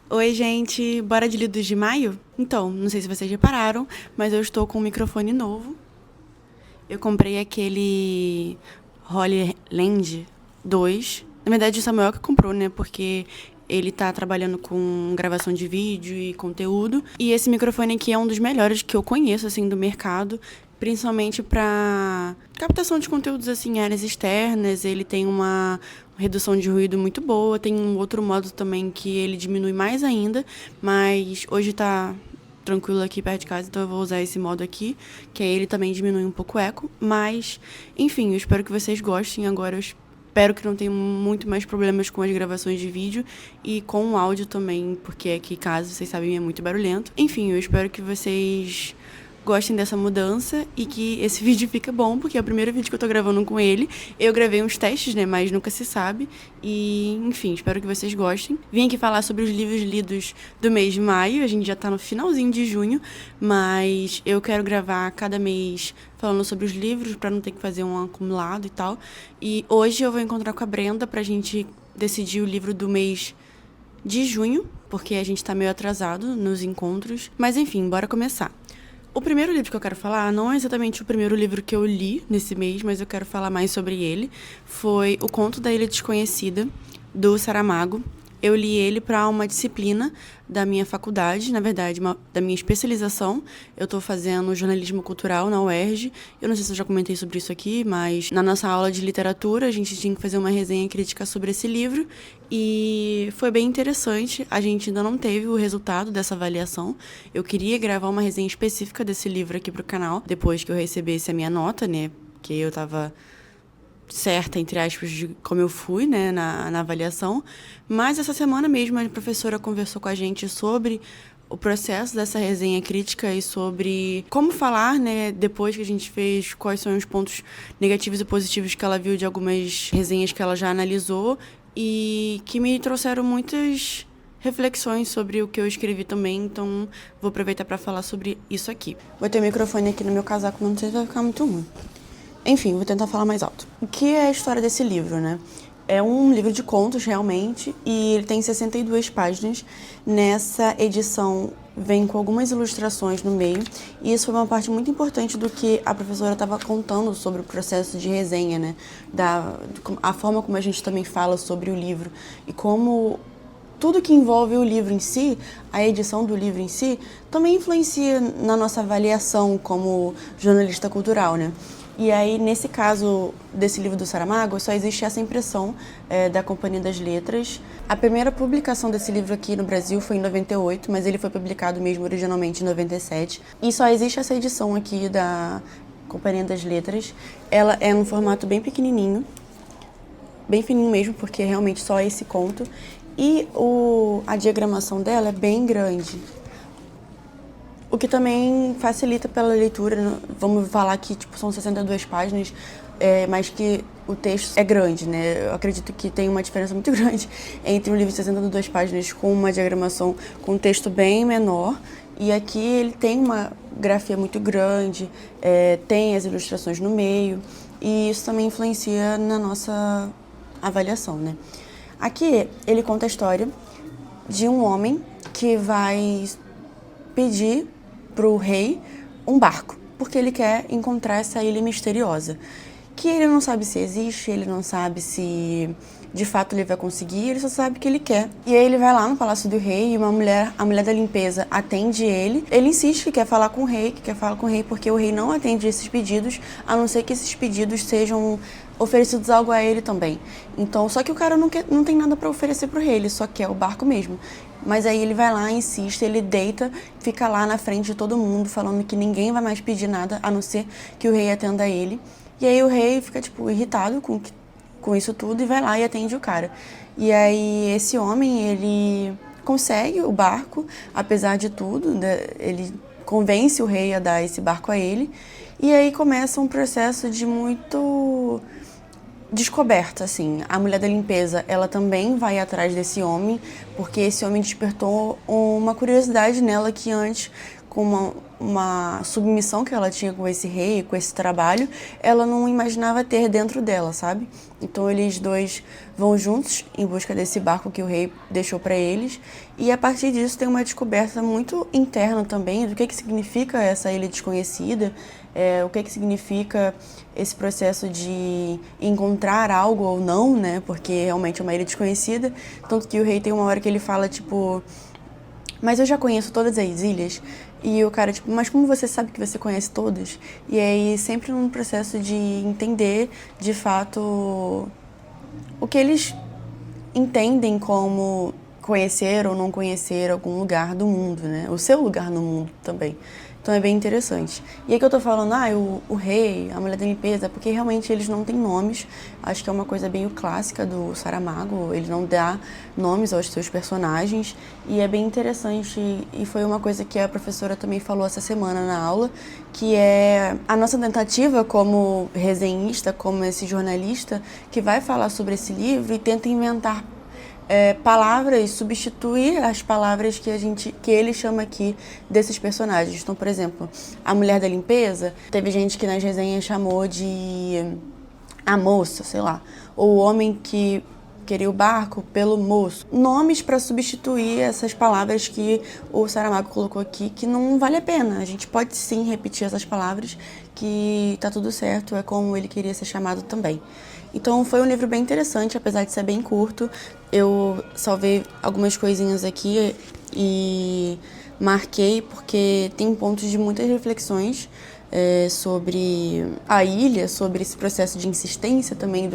Oi, gente, bora de Lidos de Maio? Então, não sei se vocês repararam, mas eu estou com um microfone novo. Eu comprei aquele Hollyland 2. Na verdade, o Samuel que comprou, né? Porque ele tá trabalhando com gravação de vídeo e conteúdo. E esse microfone aqui é um dos melhores que eu conheço, assim, do mercado. Principalmente para captação de conteúdos, assim, em áreas externas. Ele tem uma redução de ruído muito boa. Tem um outro modo também que ele diminui mais ainda. Mas hoje tá tranquilo aqui perto de casa, então eu vou usar esse modo aqui, que aí ele também diminui um pouco o eco, mas, enfim, eu espero que vocês gostem. Agora eu espero que não tenham muito mais problemas com as gravações de vídeo e com o áudio também, porque aqui em casa, vocês sabem, é muito barulhento. Enfim, eu espero que vocês gostem dessa mudança e que esse vídeo fique bom, porque é o primeiro vídeo que eu tô gravando com ele. Eu gravei uns testes, né, mas nunca se sabe. E, enfim, espero que vocês gostem. Vim aqui falar sobre os livros lidos do mês de maio. A gente já tá no finalzinho de junho, mas eu quero gravar cada mês falando sobre os livros para não ter que fazer um acumulado e tal. E hoje eu vou encontrar com a Brenda pra gente decidir o livro do mês de junho, porque a gente tá meio atrasado nos encontros. Mas enfim, bora começar. O primeiro livro que eu quero falar não é exatamente o primeiro livro que eu li nesse mês, mas eu quero falar mais sobre ele. Foi O Conto da Ilha Desconhecida, do Saramago. Eu li ele para uma disciplina da minha faculdade, na verdade, da minha especialização. Eu estou fazendo jornalismo cultural na UERJ. Eu não sei se eu já comentei sobre isso aqui, mas na nossa aula de literatura a gente tinha que fazer uma resenha crítica sobre esse livro e foi bem interessante. A gente ainda não teve o resultado dessa avaliação. Eu queria gravar uma resenha específica desse livro aqui para o canal, depois que eu recebesse a minha nota, né? Porque eu estava certa, entre aspas, de como eu fui, né, na avaliação. Mas essa semana mesmo a professora conversou com a gente sobre o processo dessa resenha crítica e sobre como falar, né, depois que a gente fez, quais são os pontos negativos e positivos que ela viu de algumas resenhas que ela já analisou e que me trouxeram muitas reflexões sobre o que eu escrevi também, então vou aproveitar para falar sobre isso aqui. Vou ter o microfone aqui no meu casaco, mas não sei se vai ficar muito ruim. Enfim, vou tentar falar mais alto. O que é a história desse livro, né? É um livro de contos, realmente, e ele tem 62 páginas. Nessa edição vem com algumas ilustrações no meio, e isso foi uma parte muito importante do que a professora estava contando sobre o processo de resenha, né? A forma como a gente também fala sobre o livro e como tudo que envolve o livro em si, a edição do livro em si, também influencia na nossa avaliação como jornalista cultural, né? E aí, nesse caso desse livro do Saramago, só existe essa impressão da Companhia das Letras. A primeira publicação desse livro aqui no Brasil foi em 98, mas ele foi publicado mesmo originalmente em 97. E só existe essa edição aqui da Companhia das Letras. Ela é num formato bem fininho mesmo, porque é realmente só esse conto. E a diagramação dela é bem grande, o que também facilita pela leitura. Vamos falar que são 62 páginas, mas que o texto é grande, né? Eu acredito que tem uma diferença muito grande entre um livro de 62 páginas com uma diagramação com um texto bem menor. E aqui ele tem uma grafia muito grande, tem as ilustrações no meio, e isso também influencia na nossa avaliação, né? Aqui ele conta a história de um homem que vai pedir para o rei um barco, porque ele quer encontrar essa ilha misteriosa, que ele não sabe se existe, ele não sabe se de fato ele vai conseguir, ele só sabe que ele quer. E aí ele vai lá no Palácio do Rei e a mulher da limpeza atende ele. Ele insiste que quer falar com o rei, porque o rei não atende esses pedidos, a não ser que esses pedidos sejam oferecidos algo a ele também. Então, só que o cara não tem nada para oferecer pro rei, ele só quer o barco mesmo. Mas aí ele vai lá, insiste, ele deita, fica lá na frente de todo mundo, falando que ninguém vai mais pedir nada, a não ser que o rei atenda a ele. E aí o rei fica, irritado com isso tudo e vai lá e atende o cara. E aí esse homem, ele consegue o barco, apesar de tudo, né? Ele convence o rei a dar esse barco a ele. E aí começa um processo de muito descoberta, assim. A mulher da limpeza, ela também vai atrás desse homem, porque esse homem despertou uma curiosidade nela que antes, com uma submissão que ela tinha com esse rei, com esse trabalho, ela não imaginava ter dentro dela, sabe? Então eles dois vão juntos em busca desse barco que o rei deixou para eles, e a partir disso tem uma descoberta muito interna também do que significa essa ilha desconhecida, o que significa esse processo de encontrar algo ou não, né? Porque realmente é uma ilha desconhecida, tanto que o rei tem uma hora que ele fala, tipo, mas eu já conheço todas as ilhas. E o cara, tipo, mas como você sabe que você conhece todas? E aí, sempre num processo de entender, de fato, o que eles entendem como conhecer ou não conhecer algum lugar do mundo, né? O seu lugar no mundo também. Então é bem interessante. E aí que eu tô falando, o rei, a mulher da limpeza, porque realmente eles não têm nomes. Acho que é uma coisa bem clássica do Saramago, ele não dá nomes aos seus personagens. E é bem interessante, e foi uma coisa que a professora também falou essa semana na aula, que é a nossa tentativa como resenhista, como esse jornalista, que vai falar sobre esse livro e tenta inventar palavras, substituir as palavras que ele chama aqui desses personagens. Então, por exemplo, a mulher da limpeza, teve gente que nas resenhas chamou de a moça, sei lá, ou o homem que queria o barco pelo moço. Nomes para substituir essas palavras que o Saramago colocou aqui, que não vale a pena. A gente pode sim repetir essas palavras, que tá tudo certo, é como ele queria ser chamado também. Então foi um livro bem interessante, apesar de ser bem curto. Eu salvei algumas coisinhas aqui e marquei porque tem pontos de muitas reflexões sobre a ilha, sobre esse processo de insistência também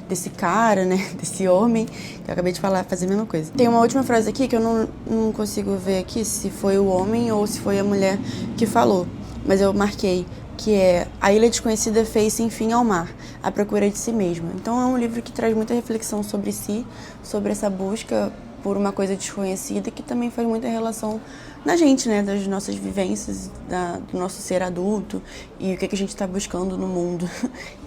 desse cara, né, desse homem, que eu acabei de falar, fazer a mesma coisa. Tem uma última frase aqui que eu não consigo ver aqui se foi o homem ou se foi a mulher que falou, mas eu marquei, que é A Ilha Desconhecida fez-se enfim ao mar, à procura de si mesma. Então é um livro que traz muita reflexão sobre si, sobre essa busca por uma coisa desconhecida, que também faz muita relação na gente, né, das nossas vivências, do nosso ser adulto e o que a gente está buscando no mundo,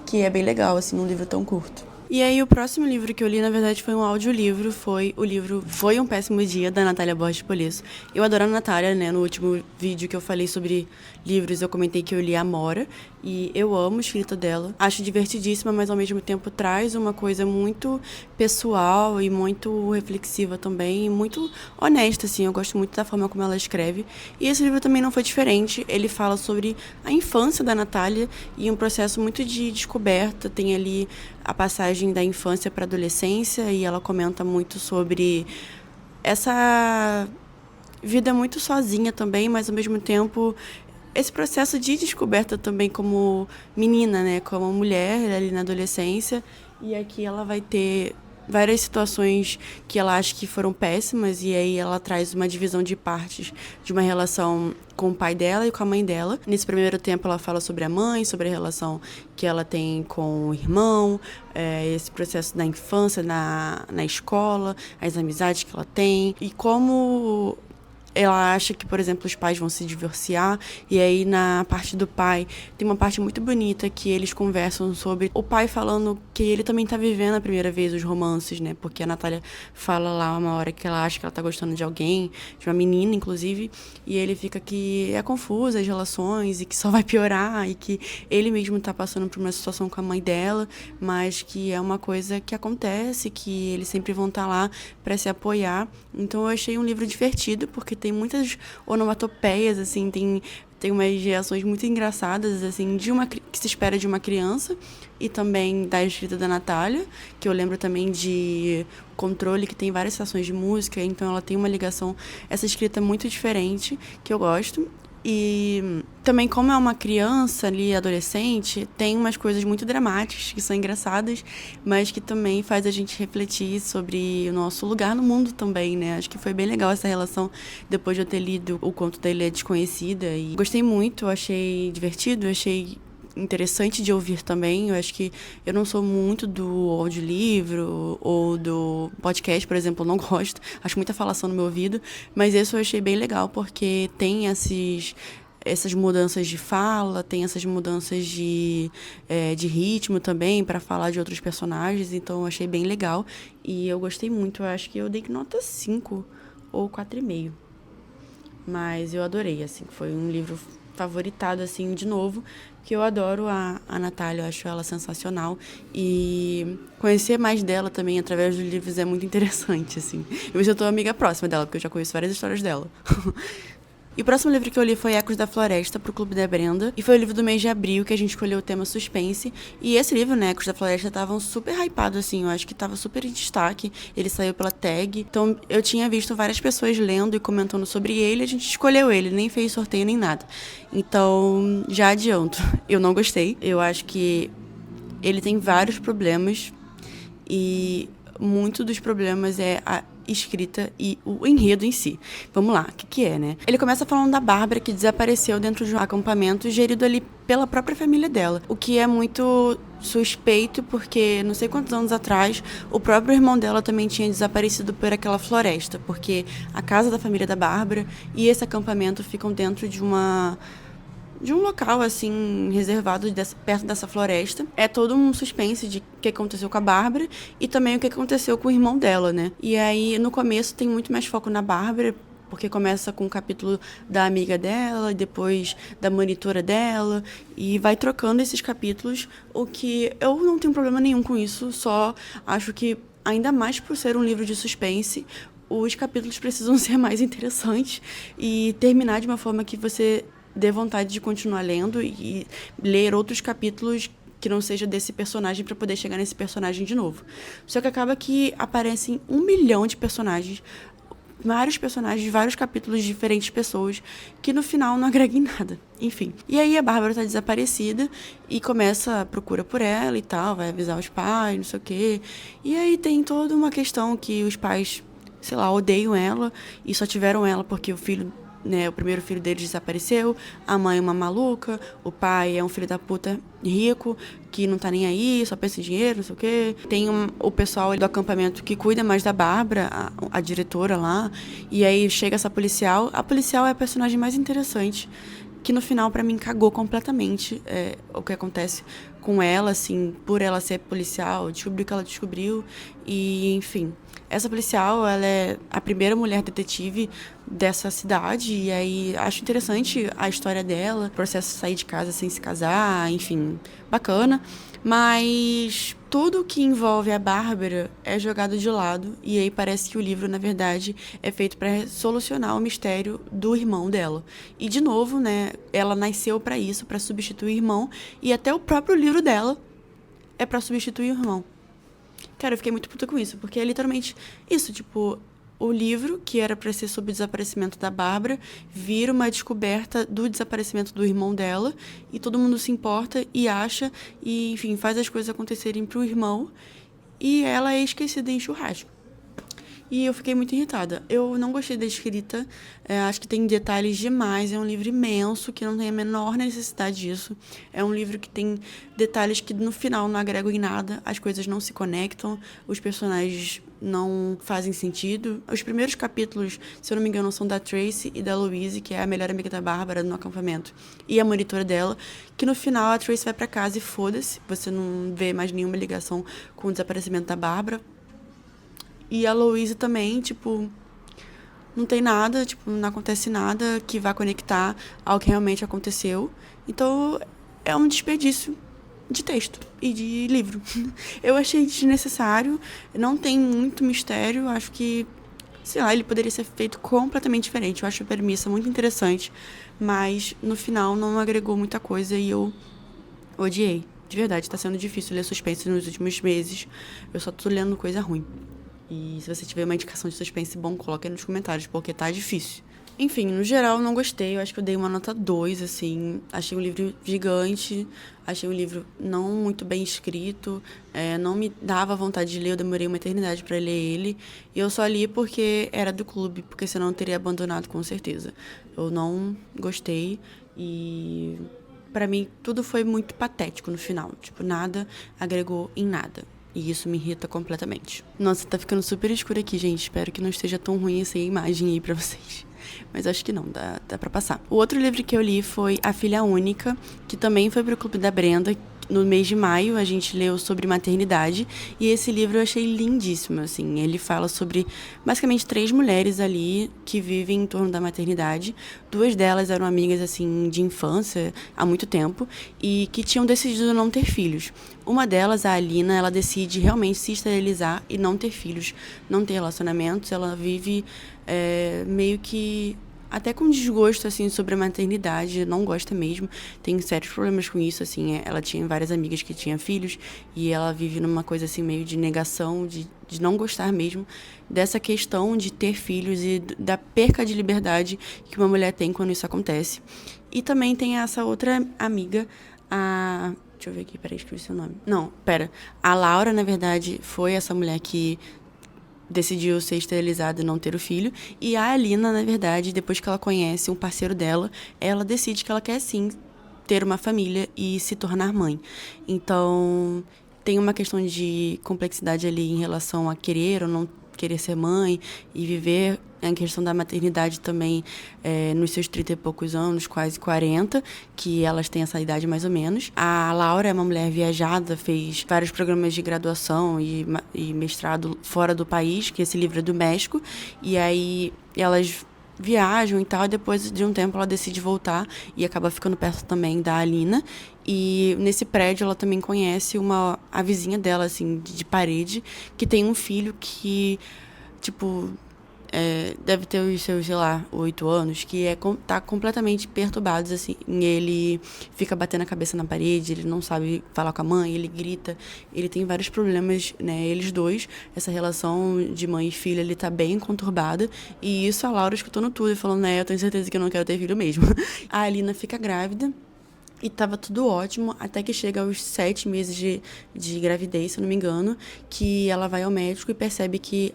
que é bem legal, assim, num livro tão curto. E aí o próximo livro que eu li, na verdade, foi um audiolivro, foi o livro Foi um Péssimo Dia, da Natália Borges Polisso. Eu adoro a Natália, né, no último vídeo que eu falei sobre livros, eu comentei que eu li Amora, e eu amo a escrita dela. Acho divertidíssima, mas ao mesmo tempo traz uma coisa muito pessoal e muito reflexiva também, e muito honesta, assim, eu gosto muito da forma como ela escreve. E esse livro também não foi diferente, ele fala sobre a infância da Natália e um processo muito de descoberta, tem ali a passagem da infância para a adolescência, e ela comenta muito sobre essa vida muito sozinha também, mas ao mesmo tempo esse processo de descoberta também como menina, né, como mulher ali na adolescência. E aqui ela vai ter várias situações que ela acha que foram péssimas, e aí ela traz uma divisão de partes de uma relação com o pai dela e com a mãe dela. Nesse primeiro tempo ela fala sobre a mãe, sobre a relação que ela tem com o irmão, esse processo da infância na escola, as amizades que ela tem, e como ela acha que, por exemplo, os pais vão se divorciar, e aí na parte do pai tem uma parte muito bonita que eles conversam sobre o pai falando que ele também tá vivendo a primeira vez os romances, né? Porque a Natália fala lá uma hora que ela acha que ela tá gostando de alguém, de uma menina, inclusive, e ele fica que é confusa as relações e que só vai piorar, e que ele mesmo tá passando por uma situação com a mãe dela, mas que é uma coisa que acontece, que eles sempre vão estar lá para se apoiar. Então eu achei um livro divertido, porque tem muitas onomatopeias, assim, tem umas reações muito engraçadas, assim, que se espera de uma criança, e também da escrita da Natália, que eu lembro também de Controle, que tem várias estações de música, então ela tem uma ligação, essa escrita muito diferente, que eu gosto. E também, como é uma criança ali, adolescente, tem umas coisas muito dramáticas que são engraçadas, mas que também faz a gente refletir sobre o nosso lugar no mundo também, né? Acho que foi bem legal essa relação depois de eu ter lido o conto da Ilha Desconhecida, e gostei muito, achei divertido, achei interessante de ouvir também. Eu acho que eu não sou muito do audiolivro ou do podcast, por exemplo, eu não gosto, acho muita falação no meu ouvido, mas esse eu achei bem legal, porque tem essas mudanças de fala, tem essas mudanças de ritmo também, para falar de outros personagens, então eu achei bem legal, e eu gostei muito. Eu acho que eu dei nota 5 ou 4,5. Mas eu adorei, assim, foi um livro favoritado, assim, de novo, porque eu adoro a Natália, eu acho ela sensacional. E conhecer mais dela também através dos livros é muito interessante, assim. Eu me sinto amiga próxima dela, porque eu já conheço várias histórias dela. E o próximo livro que eu li foi Ecos da Floresta, pro Clube da Brenda. E foi o livro do mês de abril, que a gente escolheu o tema suspense. E esse livro, né, Ecos da Floresta, estavam super hypados, assim. Eu acho que tava super em destaque. Ele saiu pela tag. Então, eu tinha visto várias pessoas lendo e comentando sobre ele. A gente escolheu ele, nem fez sorteio nem nada. Então, já adianto. Eu não gostei. Eu acho que ele tem vários problemas. E muito dos problemas é a escrita e o enredo em si. Vamos lá, o que é, né? Ele começa falando da Bárbara, que desapareceu dentro de um acampamento gerido ali pela própria família dela. O que é muito suspeito, porque não sei quantos anos atrás, o próprio irmão dela também tinha desaparecido por aquela floresta, porque a casa da família da Bárbara e esse acampamento ficam dentro de um local, assim, reservado perto dessa floresta. É todo um suspense de o que aconteceu com a Bárbara e também o que aconteceu com o irmão dela, né? E aí, no começo, tem muito mais foco na Bárbara, porque começa com o capítulo da amiga dela, depois da monitora dela, e vai trocando esses capítulos, o que eu não tenho problema nenhum com isso, só acho que, ainda mais por ser um livro de suspense, os capítulos precisam ser mais interessantes e terminar de uma forma que você dê vontade de continuar lendo e ler outros capítulos que não seja desse personagem para poder chegar nesse personagem de novo. Só que acaba que aparecem 1 milhão de personagens, vários capítulos de diferentes pessoas, que no final não agregam em nada. Enfim. E aí a Bárbara tá desaparecida e começa a procura por ela e tal, vai avisar os pais, não sei o quê. E aí tem toda uma questão que os pais, sei lá, odeiam ela e só tiveram ela porque o filho, né, o primeiro filho deles desapareceu, a mãe é uma maluca, o pai é um filho da puta rico, que não tá nem aí, só pensa em dinheiro, não sei o quê. Tem o pessoal do acampamento que cuida mais da Bárbara, a diretora lá, e aí chega essa policial. A policial é a personagem mais interessante, que no final, pra mim, cagou completamente o que acontece com ela, assim, por ela ser policial, descobriu o que ela descobriu, e enfim. Essa policial, ela é a primeira mulher detetive dessa cidade, e aí acho interessante a história dela, o processo de sair de casa sem se casar, enfim, bacana. Mas tudo que envolve a Bárbara é jogado de lado, e aí parece que o livro, na verdade, é feito para solucionar o mistério do irmão dela. E, de novo, né, ela nasceu para isso, para substituir o irmão, e até o próprio livro dela é para substituir o irmão. Cara, eu fiquei muito puta com isso, porque é literalmente isso, tipo, o livro, que era pra ser sobre o desaparecimento da Bárbara, vira uma descoberta do desaparecimento do irmão dela, e todo mundo se importa e acha, e, enfim, faz as coisas acontecerem pro irmão, e ela é esquecida em churrasco. E eu fiquei muito irritada. Eu não gostei da escrita, acho que tem detalhes demais, é um livro imenso, que não tem a menor necessidade disso. É um livro que tem detalhes que no final não agregam em nada, as coisas não se conectam, os personagens não fazem sentido. Os primeiros capítulos, se eu não me engano, são da Tracy e da Louise, que é a melhor amiga da Bárbara no acampamento, e a monitora dela, que no final a Tracy vai pra casa e foda-se, você não vê mais nenhuma ligação com o desaparecimento da Bárbara. E a Louise também, tipo, não tem nada, tipo, não acontece nada que vá conectar ao que realmente aconteceu. Então, é um desperdício de texto e de livro. Eu achei desnecessário, não tem muito mistério, acho que, sei lá, ele poderia ser feito completamente diferente. Eu acho a premissa muito interessante, mas no final não agregou muita coisa e eu odiei. De verdade, tá sendo difícil ler suspense nos últimos meses. Eu só tô lendo coisa ruim. E se você tiver uma indicação de suspense bom, coloca aí nos comentários, porque tá difícil. Enfim, no geral, não gostei. Eu acho que eu dei uma nota 2, assim. Achei um livro gigante, achei um livro não muito bem escrito, não me dava vontade de ler, eu demorei uma eternidade pra ler ele. E eu só li porque era do clube, porque senão eu teria abandonado com certeza. Eu não gostei e, pra mim, tudo foi muito patético no final. Tipo, nada agregou em nada. E isso me irrita completamente. Nossa, tá ficando super escuro aqui, gente. Espero que não esteja tão ruim essa imagem aí pra vocês. Mas acho que não, dá pra passar. O outro livro que eu li foi A Filha Única, que também foi pro Clube da Brenda, no mês de maio, a gente leu sobre maternidade, e esse livro eu achei lindíssimo, assim. Ele fala sobre, basicamente, 3 mulheres ali que vivem em torno da maternidade. 2 delas eram amigas, assim, de infância, há muito tempo, e que tinham decidido não ter filhos. Uma delas, a Alina, ela decide realmente se esterilizar e não ter filhos, não ter relacionamentos. Ela vive meio que até com desgosto, assim, sobre a maternidade, não gosta mesmo, tem sérios problemas com isso, assim, ela tinha várias amigas que tinham filhos, e ela vive numa coisa, assim, meio de negação, de não gostar mesmo dessa questão de ter filhos e da perca de liberdade que uma mulher tem quando isso acontece. E também tem essa outra amiga, a... Deixa eu ver aqui, peraí, escrevi seu nome. Não, pera. A Laura, na verdade, foi essa mulher que decidiu ser esterilizada e não ter o filho. E a Alina, na verdade, depois que ela conhece um parceiro dela, ela decide que ela quer, sim, ter uma família e se tornar mãe. Então, tem uma questão de complexidade ali em relação a querer ou não querer ser mãe e viver a questão da maternidade também nos seus 30 e poucos anos, quase 40, que elas têm essa idade mais ou menos. A Laura é uma mulher viajada, fez vários programas de graduação e mestrado fora do país, que esse livro é do México, e aí elas viajam e tal, e depois de um tempo ela decide voltar e acaba ficando perto também da Alina. E nesse prédio ela também conhece a vizinha dela, assim, de parede, que tem um filho que, tipo, deve ter os seus, sei lá, 8 anos, que tá completamente perturbado, assim. Ele fica batendo a cabeça na parede, ele não sabe falar com a mãe, ele grita, ele tem vários problemas, né? Eles dois, essa relação de mãe e filha, ele tá bem conturbada. E isso a Laura escutando tudo e falando, eu tenho certeza que eu não quero ter filho mesmo. A Alina fica grávida. E tava tudo ótimo, até que chega aos 7 meses de gravidez, se eu não me engano, que ela vai ao médico e percebe que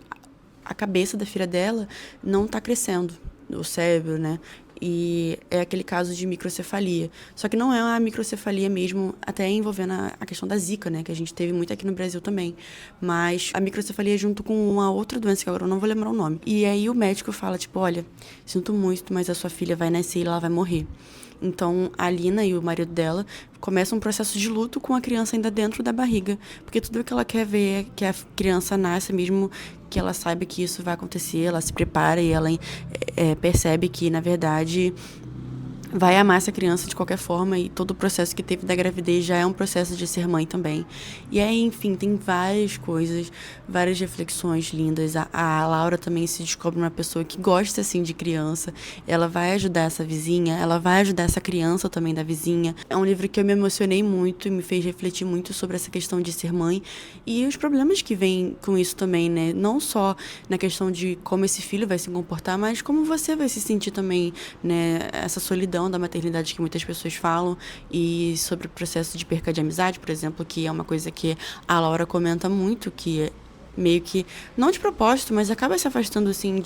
a cabeça da filha dela não tá crescendo, o cérebro, né? E é aquele caso de microcefalia. Só que não é uma microcefalia mesmo, até envolvendo a questão da Zika, né? Que a gente teve muito aqui no Brasil também. Mas a microcefalia junto com uma outra doença, que agora eu não vou lembrar o nome. E aí o médico fala, tipo, olha, sinto muito, mas a sua filha vai nascer e ela vai morrer. Então, a Alina e o marido dela começam um processo de luto com a criança ainda dentro da barriga. Porque tudo que ela quer ver é que a criança nasça, mesmo que ela saiba que isso vai acontecer, ela se prepara e ela percebe que, na verdade, vai amar essa criança de qualquer forma, e todo o processo que teve da gravidez já é um processo de ser mãe também. E aí, enfim, tem várias coisas, várias reflexões lindas. A Laura também se descobre uma pessoa que gosta, assim, de criança. Ela vai ajudar essa vizinha, ela vai ajudar essa criança também da vizinha. É um livro que eu me emocionei muito e me fez refletir muito sobre essa questão de ser mãe e os problemas que vêm com isso também, né? Não só na questão de como esse filho vai se comportar, mas como você vai se sentir também, né? Essa solidão da maternidade que muitas pessoas falam, e sobre o processo de perca de amizade, por exemplo, que é uma coisa que a Laura comenta muito, que meio que, não de propósito, mas acaba se afastando, assim,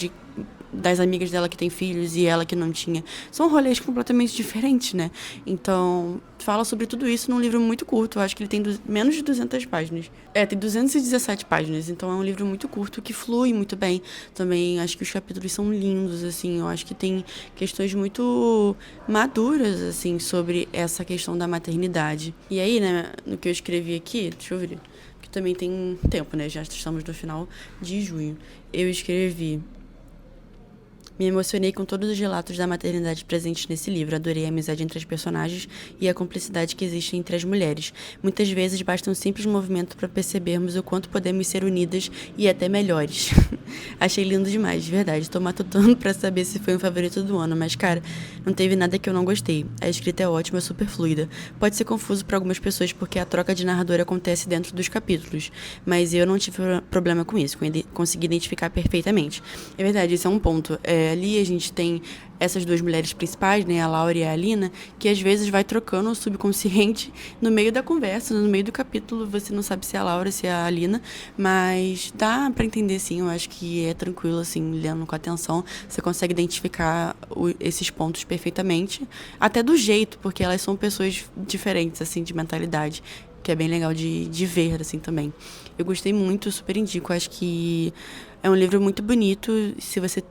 das amigas dela que tem filhos e ela que não tinha. São rolês completamente diferentes, né? Então, fala sobre tudo isso num livro muito curto. Eu acho que ele tem menos de 200 páginas. Tem 217 páginas. Então, é um livro muito curto que flui muito bem. Também acho que os capítulos são lindos, assim. Eu acho que tem questões muito maduras, assim, sobre essa questão da maternidade. E aí, né, no que eu escrevi aqui, deixa eu ver, que também tem tempo, né? Já estamos no final de junho. Eu escrevi: me emocionei com todos os relatos da maternidade presentes nesse livro. Adorei a amizade entre as personagens e a cumplicidade que existe entre as mulheres. Muitas vezes basta um simples movimento para percebermos o quanto podemos ser unidas e até melhores. Achei lindo demais, de verdade. Estou matutando para saber se foi um favorito do ano, mas, cara, não teve nada que eu não gostei. A escrita é ótima, super fluida. Pode ser confuso para algumas pessoas porque a troca de narrador acontece dentro dos capítulos, mas eu não tive problema com isso, consegui identificar perfeitamente. É verdade, esse é um ponto. Ali a gente tem essas 2 mulheres principais, né, a Laura e a Alina, que às vezes vai trocando o subconsciente no meio da conversa, no meio do capítulo. Você não sabe se é a Laura, se é a Alina, mas dá pra entender, sim. Eu acho que é tranquilo, assim, lendo com atenção. Você consegue identificar esses pontos perfeitamente, até do jeito, porque elas são pessoas diferentes, assim, de mentalidade, que é bem legal de ver, assim, também. Eu gostei muito, super indico. Acho que é um livro muito bonito. Se você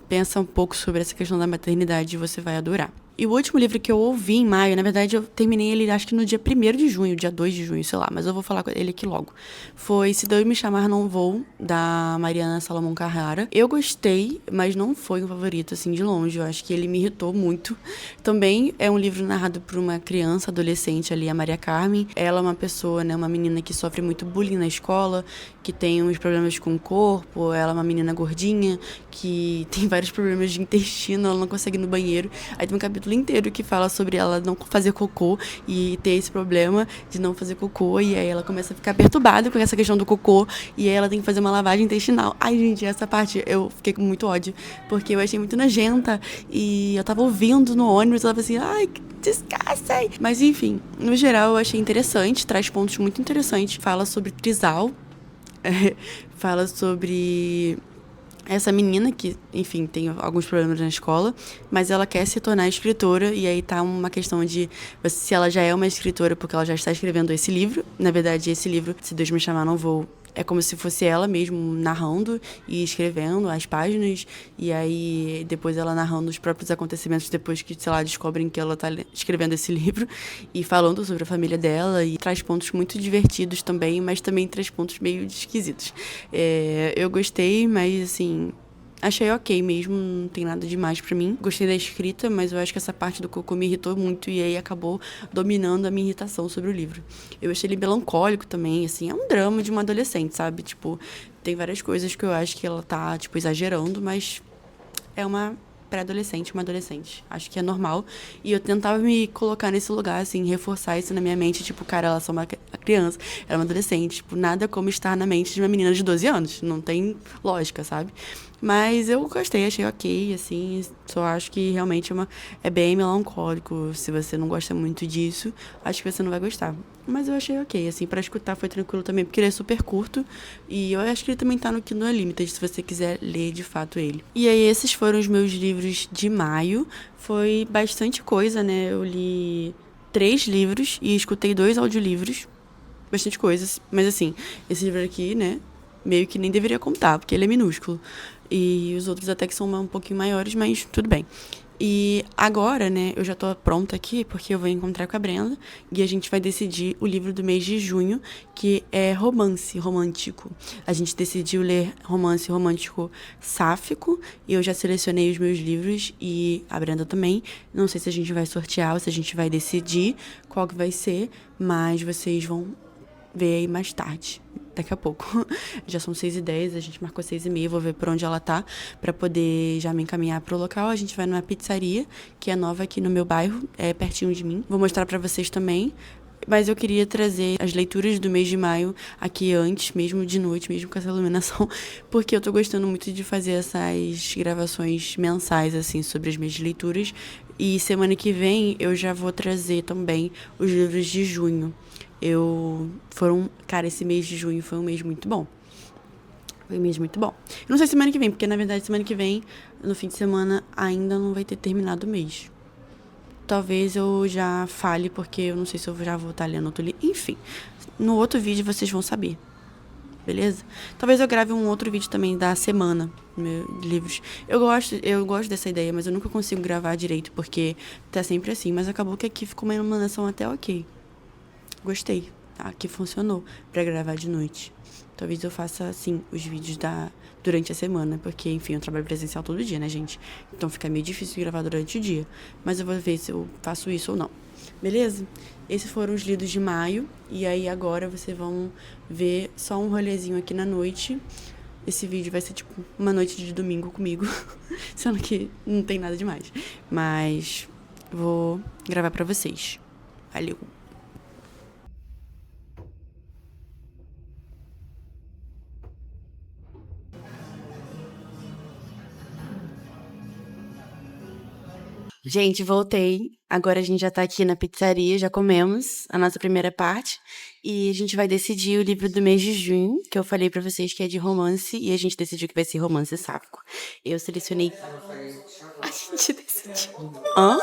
pensa um pouco sobre essa questão da maternidade, você vai adorar. E o último livro que eu ouvi em maio, na verdade eu terminei ele acho que no dia 1º de junho, dia 2 de junho, sei lá, mas eu vou falar com ele aqui logo. Foi Se Deus Me Chamar Não Vou, da Mariana Salomão Carrara. Eu gostei, mas não foi um favorito, assim, de longe. Eu acho que ele me irritou muito. Também é um livro narrado por uma criança, adolescente ali, a Maria Carmen. Ela é uma pessoa, né, uma menina que sofre muito bullying na escola, que tem uns problemas com o corpo, ela é uma menina gordinha, que tem vários problemas de intestino, ela não consegue ir no banheiro. Aí tem um capítulo inteiro que fala sobre ela não fazer cocô e ter esse problema de não fazer cocô, e aí ela começa a ficar perturbada com essa questão do cocô, e aí ela tem que fazer uma lavagem intestinal. Ai, gente, essa parte eu fiquei com muito ódio, porque eu achei muito nojenta, e eu tava ouvindo no ônibus, ela tava assim, ai, que desgraça. Mas enfim, no geral eu achei interessante, traz pontos muito interessantes, fala sobre trisal, fala sobre essa menina que, enfim, tem alguns problemas na escola, mas ela quer se tornar escritora, e aí tá uma questão de se ela já é uma escritora porque ela já está escrevendo esse livro. Na verdade, esse livro, Se Deus Me Chamar Não Vou, é como se fosse ela mesmo narrando e escrevendo as páginas, e aí depois ela narrando os próprios acontecimentos depois que, sei lá, descobrem que ela tá escrevendo esse livro e falando sobre a família dela, e traz pontos muito divertidos também, mas também traz pontos meio esquisitos. Eu gostei, mas assim, achei ok mesmo, não tem nada demais pra mim. Gostei da escrita, mas eu acho que essa parte do cocô me irritou muito, e aí acabou dominando a minha irritação sobre o livro. Eu achei ele melancólico também, assim, é um drama de uma adolescente, sabe? Tipo, tem várias coisas que eu acho que ela tá, tipo, exagerando, mas é uma pré-adolescente, uma adolescente. Acho que é normal. E eu tentava me colocar nesse lugar, assim, reforçar isso na minha mente. Tipo, cara, ela é só uma criança, ela é uma adolescente. Tipo, nada como estar na mente de uma menina de 12 anos. Não tem lógica, sabe? Mas eu gostei, achei ok, assim. Só acho que realmente é bem melancólico. Se você não gosta muito disso, acho que você não vai gostar. Mas eu achei ok, assim, pra escutar foi tranquilo também, porque ele é super curto. E eu acho que ele também tá no Kindle Unlimited, se você quiser ler de fato ele. E aí, esses foram os meus livros de maio. Foi bastante coisa, né? Eu li 3 livros e escutei 2 audiolivros. Bastante coisas. Mas assim, esse livro aqui, né? Meio que nem deveria contar, porque ele é minúsculo. E os outros até que são um pouquinho maiores, mas tudo bem. E agora, né, eu já tô pronta aqui, porque eu vou encontrar com a Brenda e a gente vai decidir o livro do mês de junho, que é romance romântico. A gente decidiu ler romance romântico sáfico, e eu já selecionei os meus livros, e a Brenda também. Não sei se a gente vai sortear ou se a gente vai decidir qual que vai ser, mas vocês vão ver aí mais tarde, daqui a pouco. Já são 6h10, a gente marcou 6h30, vou ver por onde ela tá, pra poder já me encaminhar pro local. A gente vai numa pizzaria, que é nova aqui no meu bairro, é pertinho de mim. Vou mostrar pra vocês também. Mas eu queria trazer as leituras do mês de maio aqui antes, mesmo de noite, mesmo com essa iluminação, porque eu tô gostando muito de fazer essas gravações mensais, assim, sobre as minhas leituras. E semana que vem eu já vou trazer também os livros de junho. Cara, esse mês de junho foi um mês muito bom. Foi um mês muito bom. Eu não sei semana que vem, porque na verdade semana que vem, no fim de semana, ainda não vai ter terminado o mês. Talvez eu já fale, porque eu não sei se eu já vou estar lendo outro livro. Enfim, no outro vídeo vocês vão saber. Beleza? Talvez eu grave um outro vídeo também da semana, livros. Eu gosto dessa ideia, mas eu nunca consigo gravar direito, porque tá sempre assim. Mas acabou que aqui ficou uma iluminação até ok. Gostei, tá? Que funcionou pra gravar de noite. Talvez eu faça, assim, os vídeos durante a semana, porque, enfim, eu trabalho presencial todo dia, né, gente? Então fica meio difícil de gravar durante o dia. Mas eu vou ver se eu faço isso ou não. Beleza? Esses foram os lidos de maio. E aí agora vocês vão ver só um rolezinho aqui na noite. Esse vídeo vai ser, tipo, uma noite de domingo comigo. Sendo que não tem nada demais. Mas vou gravar pra vocês. Valeu! Gente, voltei. Agora a gente já tá aqui na pizzaria, já comemos a nossa primeira parte. E a gente vai decidir o livro do mês de junho, que eu falei pra vocês que é de romance, e a gente decidiu que vai ser romance sáfico. Eu selecionei. A gente decidiu. Hã?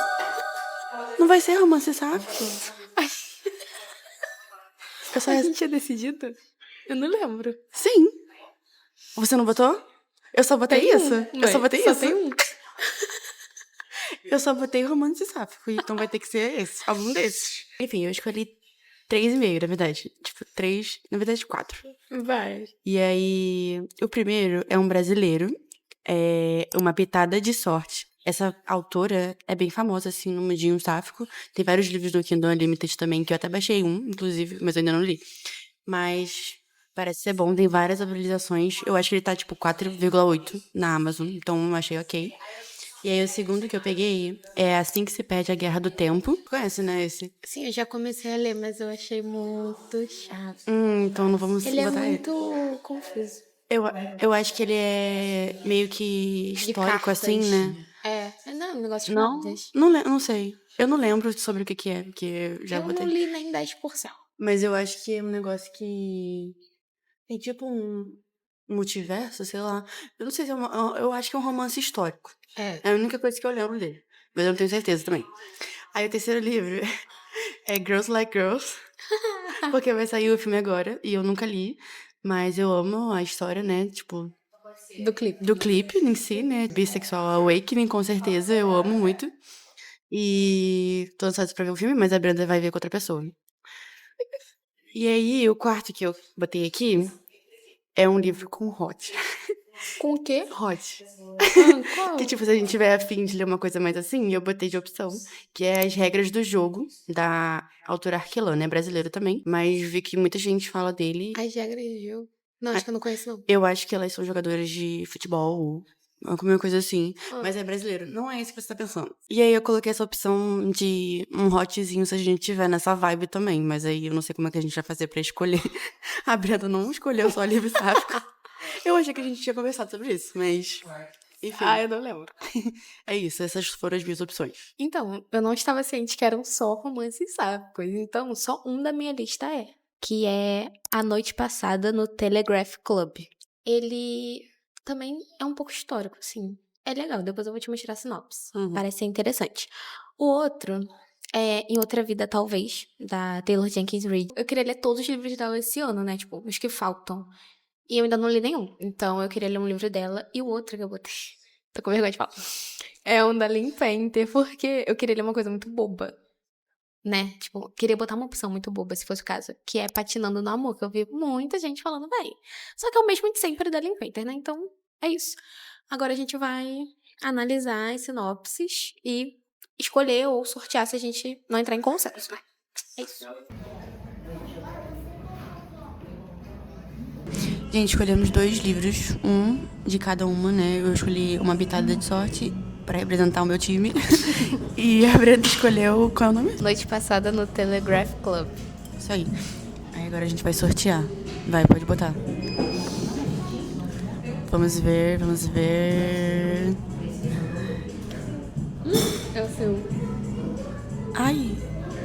Não vai ser romance sáfico? Eu só... A gente tinha decidido? Eu não lembro. Sim. Você não botou? Eu só botei Tem isso. um, Eu só mãe. botei Só isso. tem um. Eu só botei romance sáfico, então vai ter que ser esse, algum desses. Enfim, eu escolhi 3,5, na verdade. Tipo, 3, na verdade, 4. Vai. E aí, o primeiro é um brasileiro, é Uma Pitada de Sorte. Essa autora é bem famosa, assim, no mundinho sáfico. Tem vários livros do Kindle Unlimited também, que eu até baixei um, inclusive, mas eu ainda não li. Mas parece ser bom, tem várias atualizações. Eu acho que ele tá, tipo, 4,8 na Amazon, então eu achei ok. E aí, o segundo que eu peguei é Assim que se perde a Guerra do Tempo. Conhece, né, esse? Sim, eu já comecei a ler, mas eu achei muito chato. Então não vamos Ele é botar ele. muito confuso. Eu acho que ele é meio que De histórico, cartas. assim, né? Não, um negócio de Não? cartas. Não sei. Eu não lembro sobre o que é, porque eu já Eu não botei. li nem 10%. Mas eu acho que é um negócio que tem tipo um multiverso, sei lá. Eu não sei se eu acho que é um romance histórico. É a única coisa que eu lembro dele. Mas eu não tenho certeza também. Aí o terceiro livro é Girls Like Girls. Porque vai sair o filme agora e eu nunca li. Mas eu amo a história, né? Tipo, Do clipe. do clipe em si, né? Bissexual Awakening, com certeza, eu amo muito. E tô ansiosa pra ver o filme, mas a Brenda vai ver com outra pessoa. E aí, o quarto que eu botei aqui é um livro com hot. Com o quê? Hot. Qual? Que, tipo, se a gente tiver afim de ler uma coisa mais assim, eu botei de opção, que é As Regras do Jogo, da autora Arquelan, né? Brasileiro também. Mas vi que muita gente fala dele. As regras de jogo. Não, acho que eu não conheço, não. Eu acho que elas são jogadoras de futebol, alguma coisa assim. Mas é brasileiro. Não é isso que você tá pensando. E aí eu coloquei essa opção de um hotzinho se a gente tiver nessa vibe também. Mas aí eu não sei como é que a gente vai fazer pra escolher. A Brenda não escolheu só livro sáfico. Eu achei que a gente tinha conversado sobre isso, mas... Enfim, eu não lembro. é isso. Essas foram as minhas opções. Então, eu não estava ciente que eram só romances sáficos. Então, só um da minha lista é. Que é A Noite Passada no Telegraph Club. Ele também é um pouco histórico, assim. É legal, depois eu vou te mostrar a sinopse. Uhum. Parece ser interessante. O outro é Em Outra Vida, Talvez, da Taylor Jenkins Reid. Eu queria ler todos os livros dela esse ano, né? Tipo, os que faltam. E eu ainda não li nenhum. Então, eu queria ler um livro dela. E o outro que eu botei... Tô com vergonha de falar. É um da Lynn Painter, porque eu queria ler uma coisa muito boba. Né? Tipo, queria botar uma opção muito boba, se fosse o caso. Que é Patinando no Amor, que eu vi muita gente falando bem. Só que é o mesmo de sempre da Lynn Painter, né? Então, é isso. Agora a gente vai analisar as sinopses e escolher ou sortear se a gente não entrar em consenso, né? É isso. Gente, escolhemos 2 livros, um de cada uma, né? Eu escolhi Uma Pitada de Sorte pra representar o meu time. E a Brenda escolheu... Qual é o nome? Noite Passada no Telegraph Club. Isso aí. Aí agora a gente vai sortear. Vai, pode botar. Vamos ver, vamos ver... É o seu. Ai!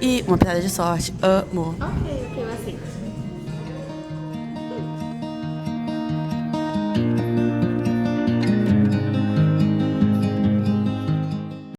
E Uma Pitada de Sorte. Amo. Ok, eu aceito.